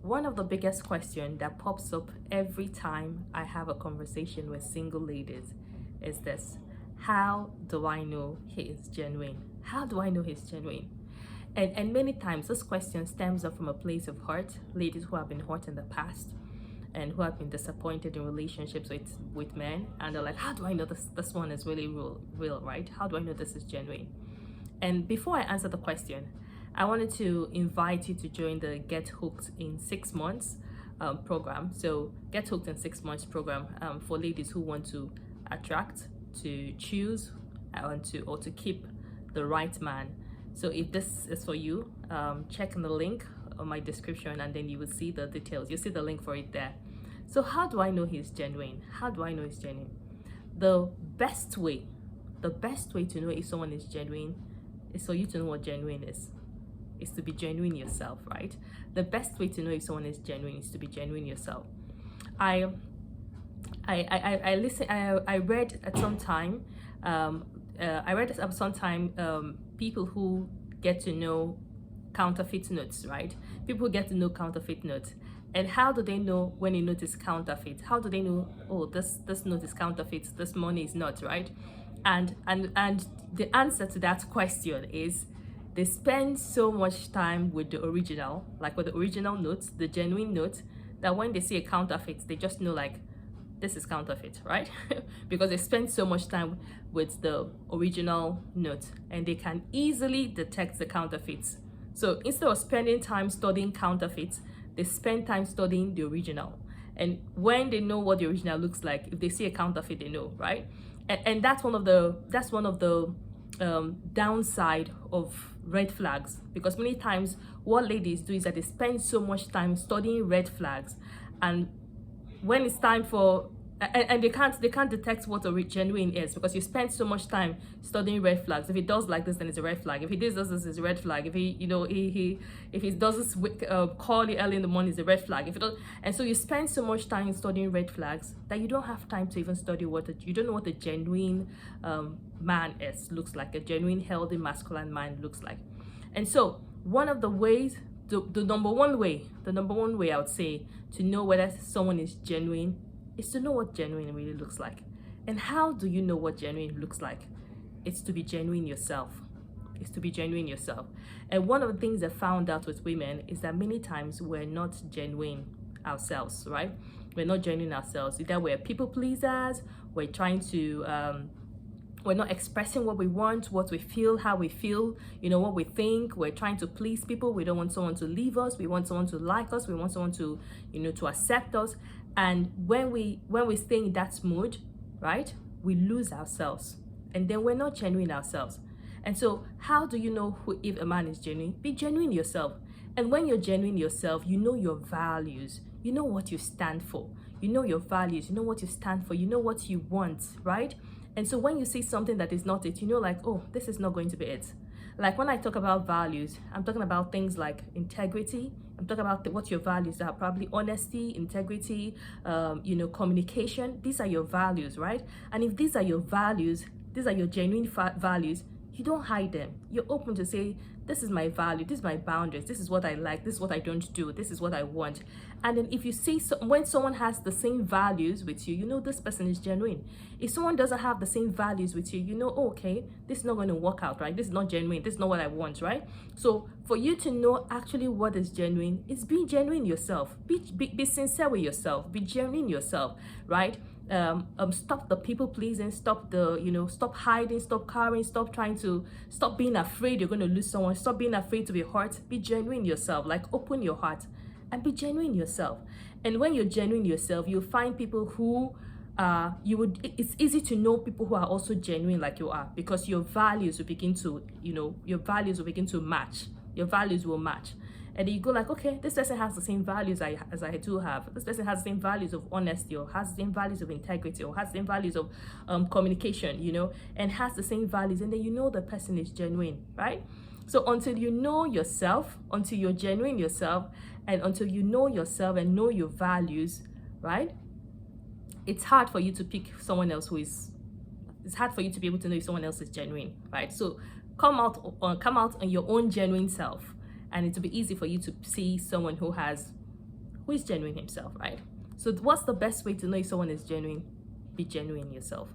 One of the biggest questions that pops up every time I have a conversation with single ladies is this: how do I know he is genuine? How do I know he's genuine? And many times this question stems up from a place of hurt, ladies who have been hurt in the past and who have been disappointed in relationships with men, and they're like, how do I know this one is really real, right? How do I know this is genuine? And before I answer the question, I wanted to invite you to join the Get Hooked in 6 months program. So, Get Hooked in 6 months program for ladies who want to attract, to choose, and to keep the right man. So, if this is for you, check in the link on my description, and then you will see the details. You see the link for it there. So, how do I know he's genuine? How do I know he's genuine? The best way, the best way to know if someone is genuine is for you to know what genuine is to be genuine yourself, right? The best way to know if someone is genuine is to be genuine yourself. I listen. I read at some time. I read at some time people who get to know counterfeit notes, right? People get to know counterfeit notes. And how do they know when a note is counterfeit? How do they know, oh, this note is counterfeit, this money is not, right? And the answer to that question is they spend so much time with the original, like with the original notes, the genuine notes, that when they see a counterfeit, they just know like this is counterfeit, right? Because they spend so much time with the original note and they can easily detect the counterfeits. So instead of spending time studying counterfeits, they spend time studying the original. And when they know what the original looks like, if they see a counterfeit, they know, right? And that's one of the downside of red flags, because many times what ladies do is that they spend so much time studying red flags, and when it's time for and they can't detect what a genuine is, because you spend so much time studying red flags. If he does like this, then it's a red flag. If he does this, it's a red flag. If he does this call you early in the morning, it's a red flag. If it does, and so you spend so much time studying red flags that you don't have time to even study you don't know what a genuine man looks like, a genuine healthy masculine man looks like. And so one of the ways, the number one way I would say to know whether someone is genuine is to know what genuine really looks like. And how do you know what genuine looks like? It's to be genuine yourself. It's to be genuine yourself. And one of the things I found out with women is that many times we're not genuine ourselves, right? We're not genuine ourselves. Either we're people pleasers, we're trying to we're not expressing what we want, what we feel, how we feel, what we think. We're trying to please people. We don't want someone to leave us. We want someone to like us. We want someone to, to accept us. And when we stay in that mood, right, we lose ourselves. And then we're not genuine ourselves. And so how do you know if a man is genuine? Be genuine yourself. And when you're genuine yourself, you know your values. You know what you stand for. You know your values. You know what you stand for. You know what you want, right? And so when you see something that is not it, like, oh, this is not going to be it. Like when I talk about values, I'm talking about things like integrity. I'm talking about what your values are, probably honesty, integrity, communication. These are your values, right? And if these are your values, these are your genuine values, you don't hide them. You're open to say, this is my value, this is my boundaries, this is what I like, this is what I don't do, this is what I want. And then if you see when someone has the same values with you, this person is genuine. If someone doesn't have the same values with you, oh, okay, this is not going to work out, right? This is not genuine, this is not what I want, right? So for you to know actually what is genuine, is be genuine yourself. Be sincere with yourself, be genuine yourself, right? Stop the people pleasing, stop hiding, stop cowering, stop being afraid you're going to lose someone, stop being afraid to be hurt. Be genuine yourself, like open your heart and be genuine yourself. And when you're genuine yourself, you'll find people who it's easy to know people who are also genuine like you are, because your values will begin to match. Your values will match. And you go like, okay, this person has the same values as I do have. This person has the same values of honesty, or has the same values of integrity, or has the same values of communication, and has the same values. And then the person is genuine, right? So until you know yourself, until you're genuine yourself, and until you know yourself and know your values, right? It's hard for you to pick someone else it's hard for you to be able to know if someone else is genuine, right? So come out on your own genuine self, and it will be easy for you to see someone who has who is genuine himself, right? So what's the best way to know if someone is genuine? Be genuine yourself.